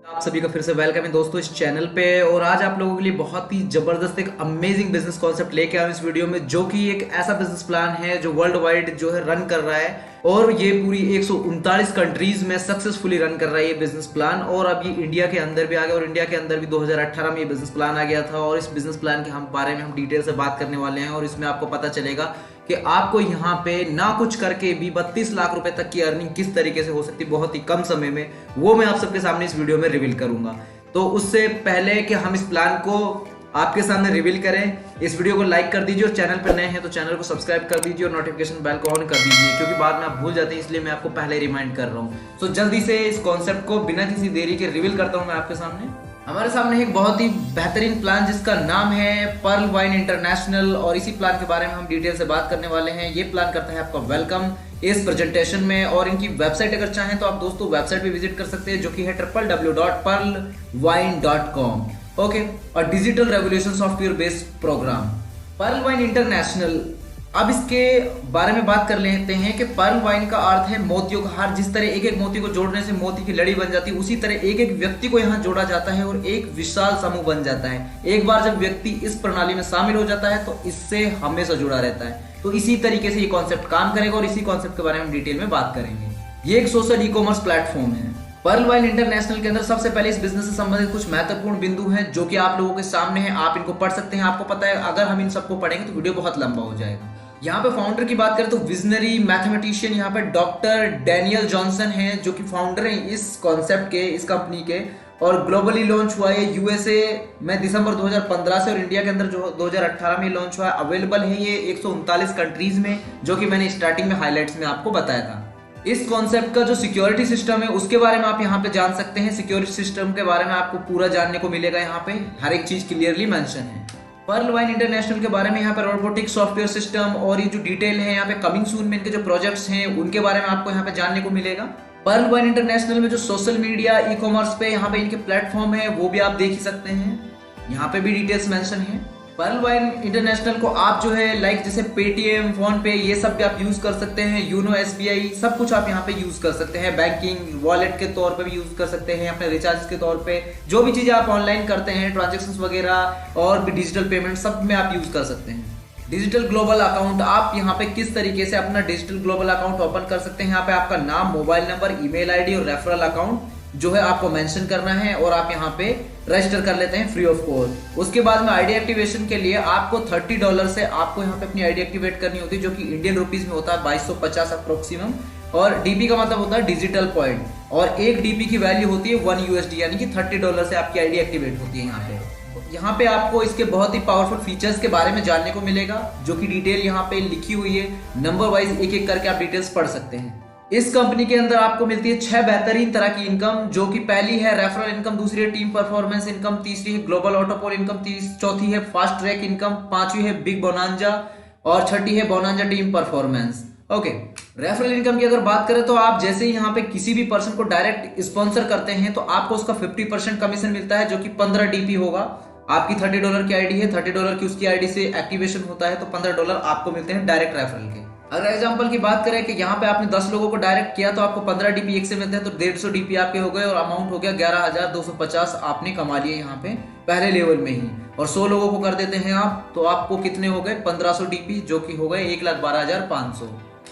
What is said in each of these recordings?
आप सभी का फिर से वेलकम है दोस्तों इस चैनल पे। और आज आप लोगों के लिए बहुत ही जबरदस्त एक अमेजिंग बिजनेस कॉन्सेप्ट लेके आया हूं इस वीडियो में, जो कि एक ऐसा बिजनेस प्लान है जो वर्ल्ड वाइड जो है रन कर रहा है और ये पूरी 139 कंट्रीज में सक्सेसफुली रन कर रहा है ये बिजनेस प्लान। और अब ये इंडिया के अंदर भी आ गया और इंडिया के अंदर भी 2018 में ये बिजनेस प्लान आ गया था। और इस बिजनेस प्लान के बारे में हम डिटेल से बात करने वाले हैं और इसमें आपको पता चलेगा कि आपको यहाँ पे ना कुछ करके भी 32 लाख रुपए तक की अर्निंग किस तरीके से हो सकती है बहुत ही कम समय में, वो मैं आप सबके सामने इस वीडियो में रिवील करूंगा। तो उससे पहले कि हम इस प्लान को आपके सामने रिवील करें, इस वीडियो को लाइक कर दीजिए और चैनल पर नए हैं तो चैनल को सब्सक्राइब कर दीजिए और नोटिफिकेशन बेल को ऑन कर दीजिए, क्योंकि बाद में आप भूल जाते हैं, इसलिए मैं आपको पहले रिमाइंड कर रहा हूँ। तो जल्दी से इस कॉन्सेप्ट को बिना किसी देरी के रिवील करता हूँ मैं आपके सामने। हमारे सामने एक बहुत ही बेहतरीन प्लान जिसका नाम है पर्ल वाइन इंटरनेशनल, और इसी प्लान के बारे में हम डिटेल से बात करने वाले हैं। ये प्लान करता है आपका वेलकम इस प्रेजेंटेशन में, और इनकी वेबसाइट अगर चाहें तो आप दोस्तों वेबसाइट पे विजिट कर सकते हैं, जो कि है www.pearlwine.com। ओके, और digital revolution software based program Pearl Wine International. अब इसके बारे में बात कर लेते हैं कि पर्ल वाइन का अर्थ है मोतियों का हार। जिस तरह एक एक मोती को जोड़ने से मोती की लड़ी बन जाती है, उसी तरह एक एक व्यक्ति को यहाँ जोड़ा जाता है और एक विशाल समूह बन जाता है। एक बार जब व्यक्ति इस प्रणाली में शामिल हो जाता है तो इससे हमेशा जुड़ा रहता है। तो इसी तरीके से ये कॉन्सेप्ट काम करेगा और इसी कॉन्सेप्ट के बारे में डिटेल में बात करेंगे। ये एक सोशल ई कॉमर्स प्लेटफॉर्म है। पर्ल वाइन इंटरनेशनल के अंदर सबसे पहले इस बिजनेस से संबंधित कुछ महत्वपूर्ण बिंदु हैं जो कि आप लोगों के सामने हैं, आप इनको पढ़ सकते हैं। आपको पता है अगर हम इन सबको पढ़ेंगे तो वीडियो बहुत लंबा हो जाएगा। यहाँ पे फाउंडर की बात करें तो विजनरी मैथमेटिशियन यहाँ पे डॉक्टर डैनियल जॉनसन हैं, जो कि फाउंडर हैं इस कॉन्सेप्ट के, इस कंपनी के। और ग्लोबली लॉन्च हुआ है यूएसए में दिसंबर 2015 से, और इंडिया के अंदर जो 2018 में लॉन्च हुआ है। अवेलेबल है ये 139 कंट्रीज में, जो कि मैंने स्टार्टिंग में हाईलाइट्स में आपको बताया था। इस कॉन्सेप्ट का जो सिक्योरिटी सिस्टम है उसके बारे में आप यहाँ पे जान सकते हैं। सिक्योरिटी सिस्टम के बारे में आपको पूरा जानने को मिलेगा, यहाँ पे हर एक चीज क्लियरली मेंशन है। पर्ल वाइन इंटरनेशनल के बारे में यहाँ पे रोबोटिक सॉफ्टवेयर सिस्टम और ये जो डिटेल है यहाँ पे कमिंग सून में इनके जो प्रोजेक्ट्स हैं उनके बारे में आपको यहाँ पे जानने को मिलेगा। पर्ल वाइन इंटरनेशनल में जो सोशल मीडिया ई कॉमर्स पे यहाँ पे इनके प्लेटफॉर्म है वो भी आप देख ही सकते हैं, यहाँ पे भी डिटेल्स मेंशन है। पर्ल वाइन इंटरनेशनल को आप जो है लाइक जैसे पेटीएम, फोन पे, ये सब भी आप यूज कर सकते हैं। यूनो, एसबीआई, सब कुछ आप यहाँ पे यूज कर सकते हैं। बैंकिंग, वॉलेट के तौर पे भी यूज कर सकते हैं, अपने रिचार्ज के तौर पे, जो भी चीजें आप ऑनलाइन करते हैं, ट्रांजेक्शंस वगैरह और भी डिजिटल पेमेंट, सब में आप यूज कर सकते हैं। डिजिटल ग्लोबल अकाउंट, आप यहाँ पे किस तरीके से अपना डिजिटल ग्लोबल अकाउंट ओपन कर सकते हैं। यहाँ पे आपका नाम, मोबाइल नंबर, ईमेल आईडी और रेफरल अकाउंट जो है आपको मेंशन करना है और आप यहाँ पे रजिस्टर कर लेते हैं फ्री ऑफ कॉस्ट। उसके बाद में आईडी एक्टिवेशन के लिए आपको $30 से आपको यहाँ पे अपनी आईडी एक्टिवेट करनी होती है, जो कि इंडियन रुपीज में होता है 2250 अप्रोक्सीमम। और डीपी का मतलब होता है डिजिटल पॉइंट, और एक डीपी की वैल्यू होती है 1 USD, यानी कि $30 से आपकी आईडी एक्टिवेट होती है। यहाँ पे आपको इसके बहुत ही पावरफुल फीचर्स के बारे में जानने को मिलेगा, जो कि डिटेल यहाँ पे लिखी हुई है। नंबर वाइज एक एक करके आप डिटेल्स पढ़ सकते हैं। इस कंपनी के अंदर आपको मिलती है 6 बेहतरीन तरह की इनकम, जो कि पहली है रेफरल इनकम, दूसरी है टीम परफॉर्मेंस इनकम, तीसरी है ग्लोबल ऑटोपोल इनकम, चौथी है फास्ट ट्रैक इनकम, पांचवी है बिग बोनांजा और छठी है bonanza team performance. Okay, referral income की अगर बात करें तो आप जैसे ही यहाँ पे किसी भी पर्सन को डायरेक्ट स्पॉन्सर करते हैं तो आपको उसका 50% कमीशन मिलता है, जो कि 15 DP होगा। आपकी $30 की आईडी है, $30 की उसकी आईडी से एक्टिवेशन होता है तो $15 आपको मिलते हैं डायरेक्ट रेफरल के। अगर एग्जांपल की बात करें कि यहाँ पे आपने 10 लोगों को डायरेक्ट किया तो आपको 15 DP एक से मिलते हैं, तो 150 DP आपके हो गए और अमाउंट हो गया 11,250 आपने कमा लिए यहाँ पे पहले लेवल में ही। और 100 लोगों को कर देते हैं आप तो आपको कितने हो गए 1500 DP, जो कि हो गए 1,12,500।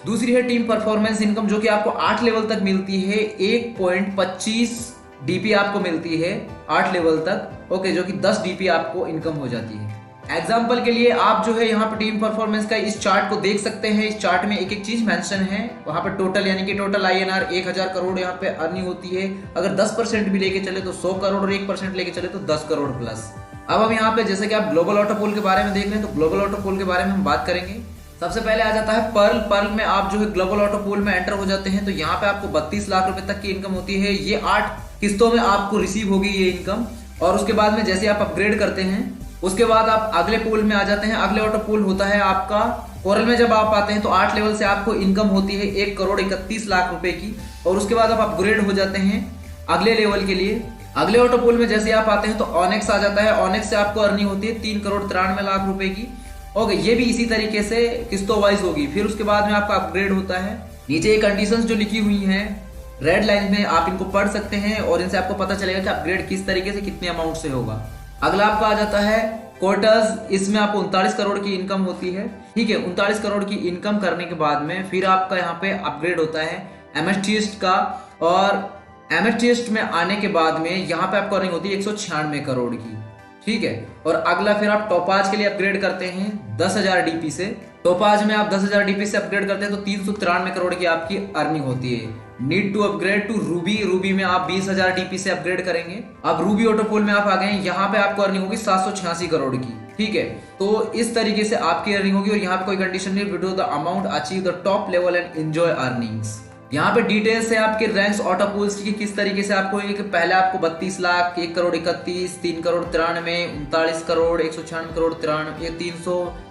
दूसरी है टीम परफॉर्मेंस इनकम, जो कि आपको 8 लेवल तक मिलती है, 1.25 DP आपको मिलती है 8 लेवल तक। ओके, जो कि 10 DP आपको इनकम हो जाती है। एग्जाम्पल के लिए आप जो है यहाँ पे टीम परफॉर्मेंस का इस चार्ट को देख सकते हैं। इस चार्ट में एक एक चीज मेंशन है, वहां पे टोटल यानी कि टोटल INR 1000 करोड़ यहाँ पे अर्निंग होती है। अगर 10% भी लेके चले तो 100 करोड़ और 1% लेके चले तो 10 करोड़ प्लस। अब हम यहाँ पे जैसे कि आप ग्लोबल ऑटोपोल के बारे में देख रहे हैं तो ग्लोबल ऑटोपोल के बारे में हम बात करेंगे। सबसे पहले आ जाता है पर्ल में आप जो है ग्लोबल ऑटोपोल में एंटर हो जाते हैं तो यहाँ पे आपको 32 लाख रुपए तक की इनकम होती है। ये 8 किस्तों में आपको रिसीव होगी ये इनकम। और उसके बाद में जैसे आप अपग्रेड करते हैं उसके बाद आप अगले पूल में आ जाते हैं। अगले ऑटो पूल होता है आपका कोरल में। जब आप आते हैं तो 8 लेवल से आपको इनकम होती है 1,31,00,000 रुपए की। और उसके बाद आप अपग्रेड हो जाते हैं अगले लेवल के लिए। अगले ऑटो पूल में जैसे आप आते हैं तो ऑनेक्स आ जाता है। ऑनेक्स से आपको अर्निंग होती है 3,93,00,000 रुपए की। ओके, ये भी इसी तरीके से किस्तों वाइज होगी। फिर उसके बाद में आपका अपग्रेड होता है। नीचे ये कंडीशंस जो लिखी हुई हैं रेड लाइन में आप इनको पढ़ सकते हैं और इनसे आपको पता चलेगा कि अपग्रेड किस तरीके से कितने अमाउंट से होगा। अगला आपका आ जाता है क्वार्टर्स। इसमें आपको 39 करोड़ की इनकम होती है। ठीक है, 39 करोड़ की इनकम करने के बाद में फिर आपका यहाँ पे अपग्रेड होता है एमएसटीएस का, और एमएसटीएस में आने के बाद में यहाँ पे आपको अर्निंग होती है 196 करोड़ की। ठीक है, और अगला फिर आप टोपाज के लिए अपग्रेड करते हैं 10,000 डीपी से। टोपाज में आप 10,000 डीपी से अपग्रेड करते हैं तो 393 करोड़ की आपकी अर्निंग होती है। Need to upgrade to ruby. Ruby में आप 20,000 डीपी से अपग्रेड करेंगे। अब रूबी ऑटोपोल में आप आ गए, यहाँ पे आपको अर्निंग होगी 786 करोड़ की। ठीक है, तो इस तरीके से आपकी अर्निंग होगी और यहाँ पे कोई कंडीशन नहीं, withdraw the amount, achieve the top level and enjoy earnings. यहाँ पे डिटेल्स है आपके रैंक्स ऑटोपोल्स की किस तरीके से आपको है कि पहले आपको 32 लाख, 1 करोड़ 31, 3 करोड़ 93, 39 करोड़, 196 करोड़ 93,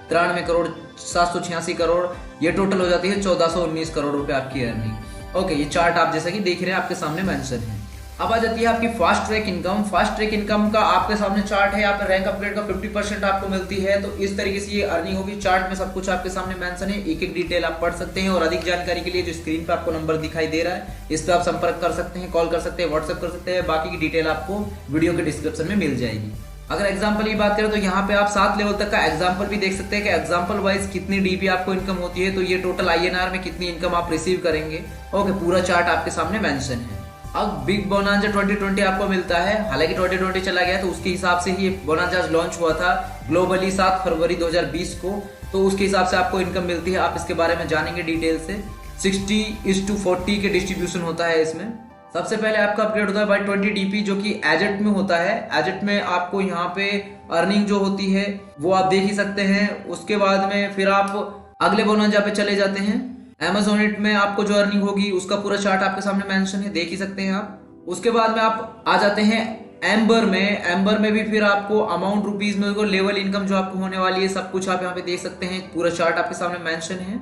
393 करोड़, 786 करोड़, ये टोटल हो जाती है 1419 करोड़ रुपए आपकी अर्निंग। ओके, ये चार्ट आप जैसा कि देख रहे हैं आपके सामने मेंशन है। अब आ जाती है आपकी fast track income. Fast track income का आपके सामने चार्ट है। यहाँ पे रैंक अपग्रेड का 50% आपको मिलती है, तो इस तरीके से ये अर्निंग होगी। चार्ट में सब कुछ आपके सामने मेंशन है, एक एक डिटेल आप पढ़ सकते हैं और अधिक जानकारी के लिए जो स्क्रीन पे आपको नंबर दिखाई दे रहा है इस पे आप संपर्क कर सकते हैं, कॉल कर सकते हैं, व्हाट्सएप कर सकते हैं। बाकी की डिटेल आपको वीडियो के डिस्क्रिप्शन में मिल जाएगी। अगर एग्जाम्पल की बात करें तो यहाँ पे आप 7 लेवल तक का एग्जाम्पल भी देख सकते हैं कि एग्जाम्पल वाइज कितनी डीपी आपको इनकम होती है, तो ये टोटल INR में कितनी इनकम आप रिसीव करेंगे। ओके, पूरा चार्ट आपके सामने मेंशन है। अब बिग बोनांजा 2020 आपको मिलता है। हालांकि 2020 चला गया तो उसके हिसाब से ही बोनांजा लॉन्च हुआ था ग्लोबली 7 फरवरी 2020 को, तो उसके हिसाब से आपको इनकम मिलती है। आप इसके बारे में जानेंगे डिटेल से। 60:40 के डिस्ट्रीब्यूशन होता है इसमें। सबसे पहले आपका अपग्रेड होता है बाय 20 डीपी जो कि एजेट में होता है। एजेट में आपको यहाँ पे अर्निंग जो होती है वो आप देख ही सकते हैं। उसके बाद में फिर आप अगले बोनांजा पे चले जाते हैं। Amazonit में आपको जो अर्निंग होगी उसका पूरा चार्ट आपके सामने मेंशन है, देख ही सकते हैं आप। उसके बाद में आप आ जाते हैं एम्बर में। एम्बर में भी फिर आपको अमाउंट रुपीज में लेवल इनकम जो आपको होने वाली है सब कुछ आप यहाँ पे देख सकते हैं, पूरा चार्ट आपके सामने मेंशन है।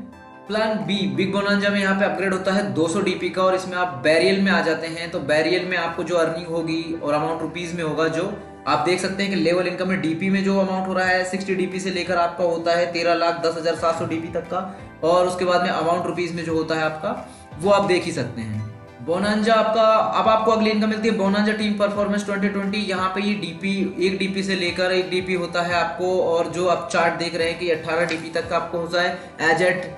प्लान बी बिग बोनांजा में यहाँ पे अपग्रेड होता है 200 डीपी का और इसमें आप बैरियल में आ जाते हैं। तो बैरियल में आपको जो अर्निंग होगी और अमाउंट रुपीज में होगा, जो आप देख सकते हैं कि लेवल इनकम में डीपी में जो अमाउंट हो रहा है 60 डीपी से लेकर आपका होता है 13,10,700 डीपी तक का, और उसके बाद में अमाउंट रुपीज में जो होता है आपका वो आप देख ही सकते हैं। बोनांजा आपका अब आपको अगली इनकम मिलती है बोनांजा टीम परफॉर्मेंस 2020। यहाँ पे ये डीपी 1 डीपी से लेकर 1 डीपी होता है आपको, और जो आप चार्ट देख रहे हैं कि 18 डीपी तक का आपको होता है। एजेट,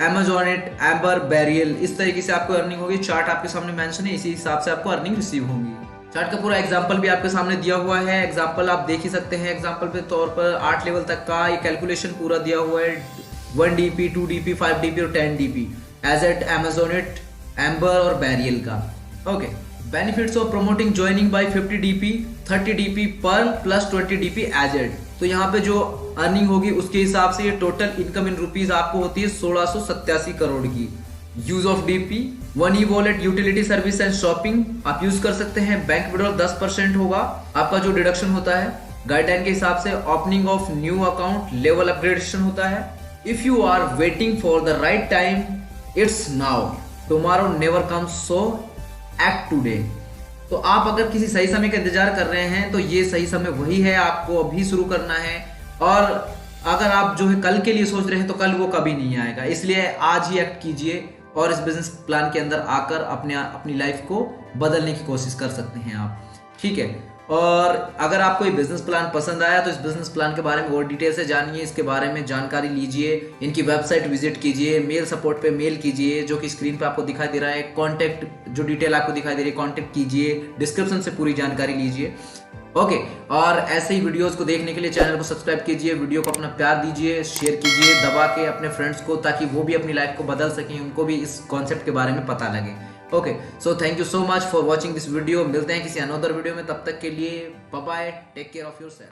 Amazonit, एम्बर, बैरियल, इस तरीके से आपको अर्निंग होगी। चार्ट आपके सामने मेंशन है, इसी हिसाब से आपको अर्निंग रिसीव होंगी। चार्ट का पूरा एग्जांपल भी आपके सामने दिया हुआ है। एग्जांपल आप देख ही सकते हैं। एग्जांपल के तौर पर 8 लेवल तक का ये कैलकुलेशन पूरा दिया हुआ है। 1 डीपी, 2 डीपी, 5 डीपी और 10 डीपी एजेट, Amazonit, एम्बर और बैरियल का। Okay, benefits of promoting joining by 50 DP, 30 DP पर प्लस 20 डीपी एजेट। तो यहाँ पे जो अर्निंग होगी उसके हिसाब से ये टोटल इनकम इन रुपीज आपको होती है 1687 करोड़ की। Use of DP, 1 e wallet, utility service and shopping आप यूज कर सकते हैं। बैंक विड्रॉल 10% होगा आपका जो डिडक्शन होता है। गाइडलाइन के हिसाब से opening of new account, level upgradation होता है। If you are waiting for the right time, it's now, tomorrow never comes, so act today. तो आप अगर किसी सही समय का इंतजार कर रहे हैं तो ये सही समय वही है, आपको अभी शुरू करना है। और अगर आप जो है कल के लिए सोच रहे हैं तो कल वो कभी नहीं आएगा, इसलिए आज ही एक्ट कीजिए और इस बिजनेस प्लान के अंदर आकर अपनी लाइफ को बदलने की कोशिश कर सकते हैं आप। ठीक है, और अगर आपको ये बिजनेस प्लान पसंद आया तो इस बिजनेस प्लान के बारे में और डिटेल से जानिए, इसके बारे में जानकारी लीजिए, इनकी वेबसाइट विजिट कीजिए, मेल सपोर्ट पे मेल कीजिए जो कि स्क्रीन पे आपको दिखाई दे रहा है। कॉन्टैक्ट जो डिटेल आपको दिखाई दे रही है कॉन्टैक्ट कीजिए, डिस्क्रिप्शन से पूरी जानकारी लीजिए। ओके, और ऐसे ही वीडियोस को देखने के लिए चैनल को सब्सक्राइब कीजिए, वीडियो को अपना प्यार दीजिए, शेयर कीजिए दबा के अपने फ्रेंड्स को, ताकि वो भी अपनी लाइफ को बदल सकें, उनको भी इस कॉन्सेप्ट के बारे में पता लगे। Okay, so thank you so much for watching this video. मिलते हैं किसी अनदर वीडियो में, तब तक के लिए bye bye, take care of yourself.